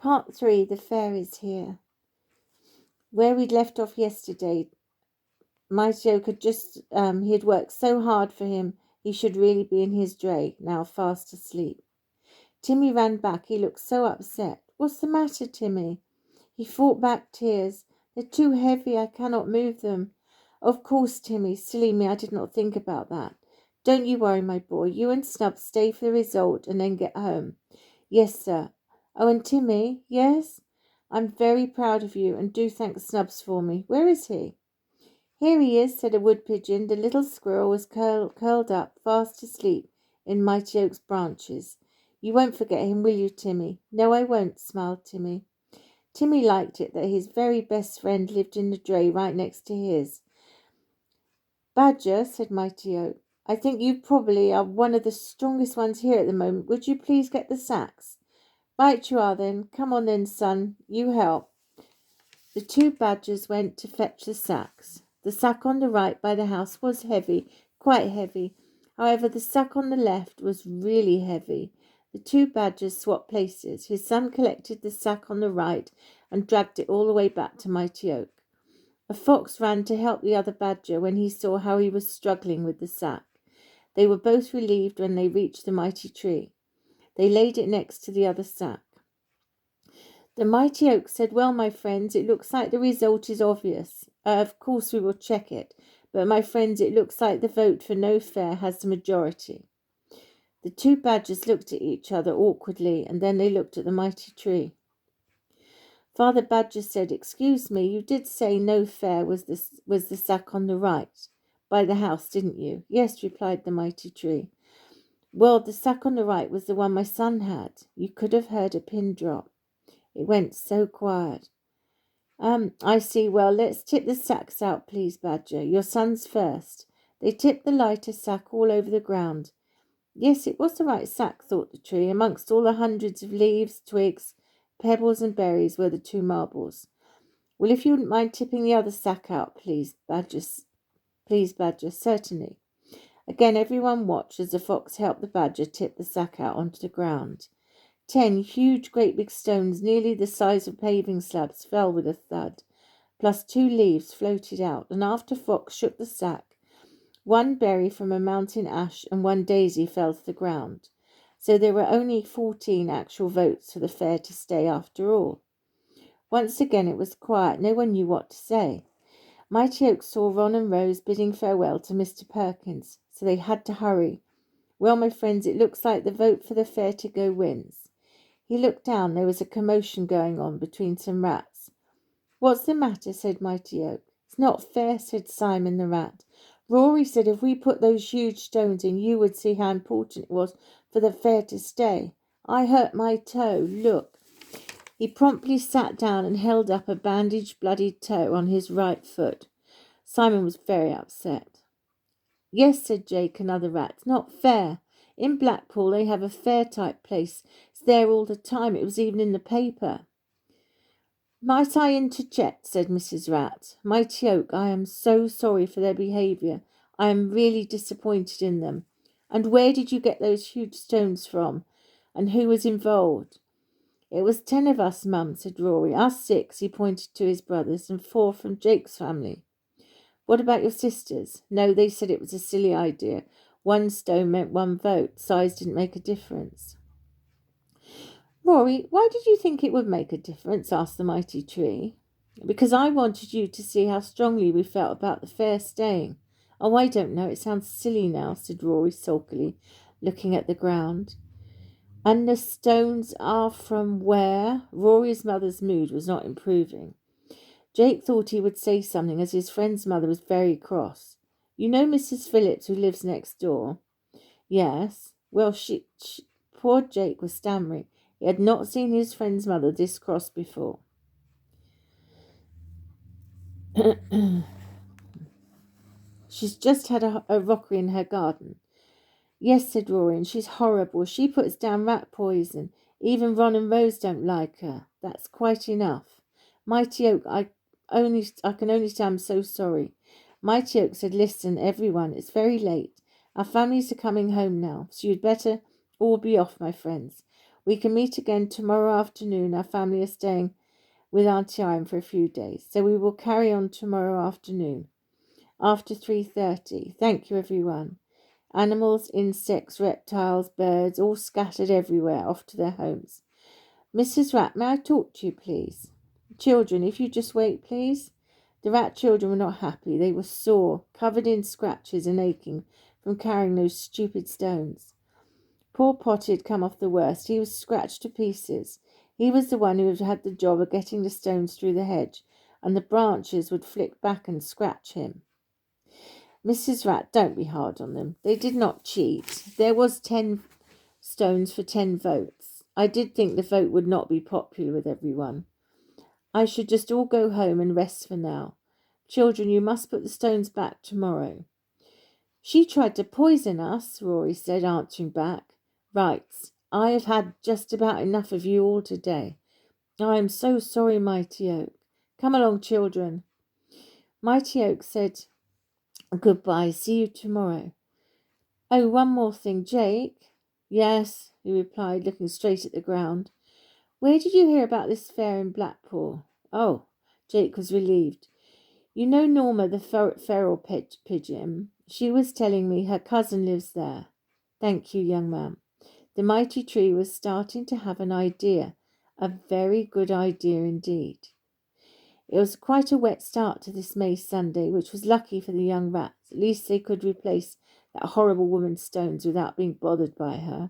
Part 3, the fair is here. Where we'd left off yesterday, Mighty Oak had just, he had worked so hard for him, he should really be in his dray, now fast asleep. Timmy ran back, he looked so upset. What's the matter, Timmy? He fought back tears. They're too heavy, I cannot move them. Of course, Timmy, silly me, I did not think about that. Don't you worry, my boy, you and Snub stay for the result and then get home. Yes, sir. Oh, and Timmy, yes? I'm very proud of you, and do thank Snubs for me. Where is he? Here he is, said a wood pigeon. The little squirrel was curled up, fast asleep, in Mighty Oak's branches. You won't forget him, will you, Timmy? No, I won't, smiled Timmy. Timmy liked it that his very best friend lived in the dray right next to his. Badger, said Mighty Oak, I think you probably are one of the strongest ones here at the moment. Would you please get the sacks? Right you are then. Come on then, son. You help. The two badgers went to fetch the sacks. The sack on the right by the house was heavy, quite heavy. However, the sack on the left was really heavy. The two badgers swapped places. His son collected the sack on the right and dragged it all the way back to Mighty Oak. A fox ran to help the other badger when he saw how he was struggling with the sack. They were both relieved when they reached the mighty tree. They laid it next to the other sack. The Mighty Oak said, well, my friends, it looks like the result is obvious. Of course we will check it. But, my friends, it looks like the vote for no fair has the majority. The two badgers looked at each other awkwardly, and then they looked at the mighty tree. Father Badger said, excuse me, you did say no fair was the sack on the right, by the house, didn't you? Yes, replied the mighty tree. Well, the sack on the right was the one my son had. You could have heard a pin drop. It went so quiet. I see. Well, let's tip the sacks out, please, Badger. Your son's first. They tipped the lighter sack all over the ground. Yes, it was the right sack, thought the tree. Amongst all the hundreds of leaves, twigs, pebbles and berries were the two marbles. Well, if you wouldn't mind tipping the other sack out, please, Badger. Please, Badger, certainly. Again, everyone watched as the fox helped the badger tip the sack out onto the ground. 10 huge, great big stones, nearly the size of paving slabs, fell with a thud, plus 2 leaves floated out, and after Fox shook the sack, 1 berry from a mountain ash and 1 daisy fell to the ground. So there were only 14 actual votes for the fair to stay after all. Once again it was quiet. No one knew what to say. Mighty Oak saw Ron and Rose bidding farewell to Mr. Perkins, so they had to hurry. Well, my friends, it looks like the vote for the fair to go wins. He looked down. There was a commotion going on between some rats. What's the matter? Said Mighty Oak. It's not fair, said Simon the rat. Rory said if we put those huge stones in, you would see how important it was for the fair to stay. I hurt my toe. Look. He promptly sat down and held up a bandaged, bloodied toe on his right foot. Simon was very upset. Yes, said Jake, another rat. It's not fair. In Blackpool they have a fair-type place. It's there all the time. It was even in the paper. Might I interject, said Mrs. Rat. Mighty Oak, I am so sorry for their behaviour. I am really disappointed in them. And where did you get those huge stones from? And who was involved? It was 10 of us, Mum, said Rory. Us 6, he pointed to his brothers, and 4 from Jake's family. What about your sisters? No, they said it was a silly idea. 1 stone meant 1 vote. Size didn't make a difference. Rory, why did you think it would make a difference? Asked the mighty tree. Because I wanted you to see how strongly we felt about the fair staying. Oh, I don't know. It sounds silly now, said Rory sulkily, looking at the ground. And the stones are from where? Rory's mother's mood was not improving. Jake thought he would say something, as his friend's mother was very cross. You know Mrs. Phillips, who lives next door? Yes. Well, she poor Jake was stammering. He had not seen his friend's mother this cross before. She's just had a rockery in her garden. Yes, said Rory, and she's horrible. She puts down rat poison. Even Ron and Rose don't like her. That's quite enough. Mighty Oak, I can only say I'm so sorry. Mighty Oak said, listen, everyone, it's very late. Our families are coming home now, so you'd better all be off, my friends. We can meet again tomorrow afternoon. Our family are staying with Auntie Irene for a few days, so we will carry on tomorrow afternoon, after 3:30. Thank you, everyone. Animals, insects, reptiles, birds, all scattered everywhere, off to their homes. Mrs. Rat, may I talk to you, please? Children, if you just wait, please. The rat children were not happy. They were sore, covered in scratches and aching from carrying those stupid stones. Poor Potty had come off the worst. He was scratched to pieces. He was the one who had the job of getting the stones through the hedge, and the branches would flick back and scratch him. Mrs. Rat, don't be hard on them. They did not cheat. There was 10 stones for 10 votes. I did think the vote would not be popular with everyone. I should just all go home and rest for now. Children, you must put the stones back tomorrow. She tried to poison us, Rory said, answering back. Right, I have had just about enough of you all today. I am so sorry, Mighty Oak. Come along, children. Mighty Oak said, goodbye, see you tomorrow. Oh, one more thing, Jake. Yes, he replied, looking straight at the ground. Where did you hear about this fair in Blackpool? Oh, Jake was relieved. You know Norma, the feral pigeon? She was telling me her cousin lives there. Thank you, young man. The mighty tree was starting to have an idea, a very good idea indeed. It was quite a wet start to this May Sunday, which was lucky for the young rats. At least they could replace that horrible woman's stones without being bothered by her.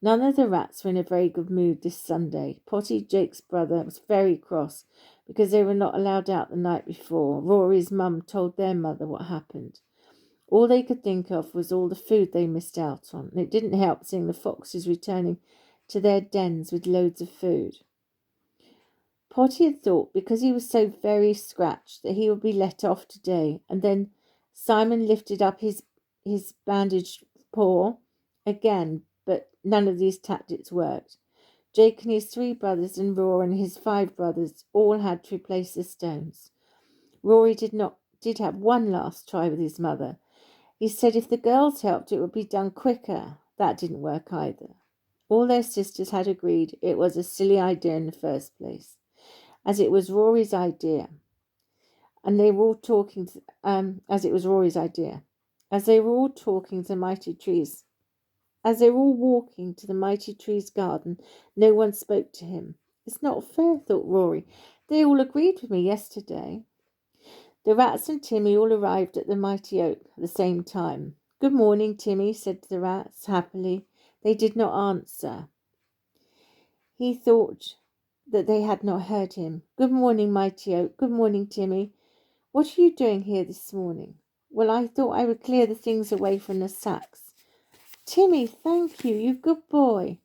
None of the rats were in a very good mood this Sunday. Potty, Jake's brother, was very cross because they were not allowed out the night before. Rory's mum told their mother what happened. All they could think of was all the food they missed out on, and it didn't help seeing the foxes returning to their dens with loads of food. Potty had thought, because he was so very scratched, that he would be let off today, and then Simon lifted up his bandaged paw again, but none of these tactics worked. Jake and his 3 brothers and Rory and his 5 brothers all had to replace the stones. Rory did have one last try with his mother. He said if the girls helped, it would be done quicker. That didn't work either. All their sisters had agreed it was a silly idea in the first place, as it was Rory's idea. And they were all talking, as it was Rory's idea. As they were all talking to the mighty trees, as they were all walking to the mighty tree's garden, no one spoke to him. It's not fair, thought Rory. They all agreed with me yesterday. The rats and Timmy all arrived at the mighty oak at the same time. Good morning, Timmy, said the rats happily. They did not answer. He thought that they had not heard him. Good morning, mighty oak. Good morning, Timmy. What are you doing here this morning? Well, I thought I would clear the things away from the sacks. Timmy, thank you. You good boy.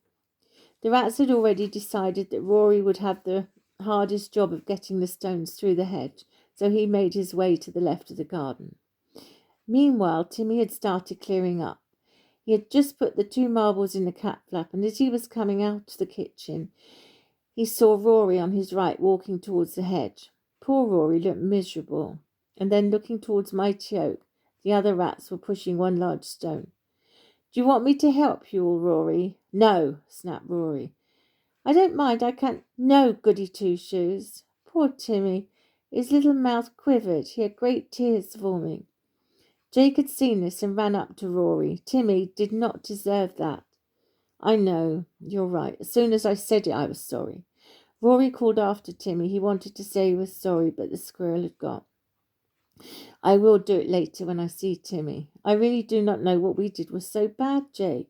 The rats had already decided that Rory would have the hardest job of getting the stones through the hedge, so he made his way to the left of the garden. Meanwhile, Timmy had started clearing up. He had just put the 2 marbles in the cat flap, and as he was coming out of the kitchen, he saw Rory on his right walking towards the hedge. Poor Rory looked miserable. And then, looking towards Mighty Oak, the other rats were pushing one large stone. Do you want me to help you all, Rory? No, snapped Rory. I don't mind, I can't. No, Goody Two-Shoes. Poor Timmy. His little mouth quivered. He had great tears forming. Jake had seen this and ran up to Rory. Timmy did not deserve that. I know, you're right. As soon as I said it, I was sorry. Rory called after Timmy. He wanted to say he was sorry, but the squirrel had gone. I will do it later when I see Timmy. I really do not know what we did was so bad, Jake.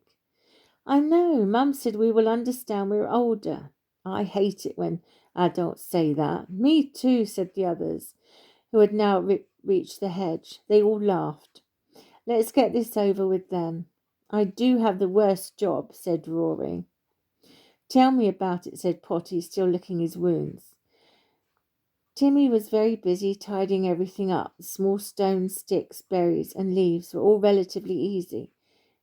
I know. Mum said we will understand we're older. I hate it when adults say that. Me too, said the others, who had now reached the hedge. They all laughed. Let's get this over with then. I do have the worst job, said Rory. Tell me about it, said Potty, still licking his wounds. Timmy was very busy tidying everything up. The small stones, sticks, berries, and leaves were all relatively easy.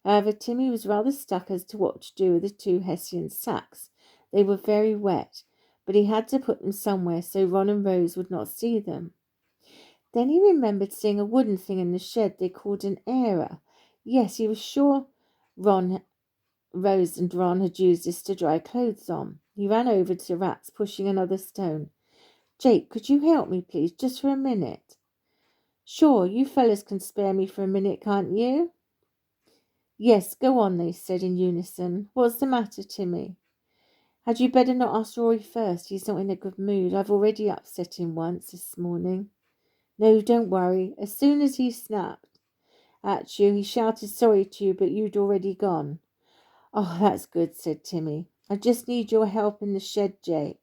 However, Timmy was rather stuck as to what to do with the 2 Hessian sacks. They were very wet, but he had to put them somewhere so Ron and Rose would not see them. Then he remembered seeing a wooden thing in the shed they called an airer. Yes, he was sure Ron Rose and Ron had used this to dry clothes on. He ran over to Rats, pushing another stone. Jake, could you help me, please, just for a minute? Sure, you fellas can spare me for a minute, can't you? Yes, go on, they said in unison. What's the matter, Timmy? Had you better not ask Rory first? He's not in a good mood. I've already upset him once this morning. No, don't worry. As soon as he snapped at you, he shouted sorry to you, but you'd already gone. Oh, that's good, said Timmy. I just need your help in the shed, Jake.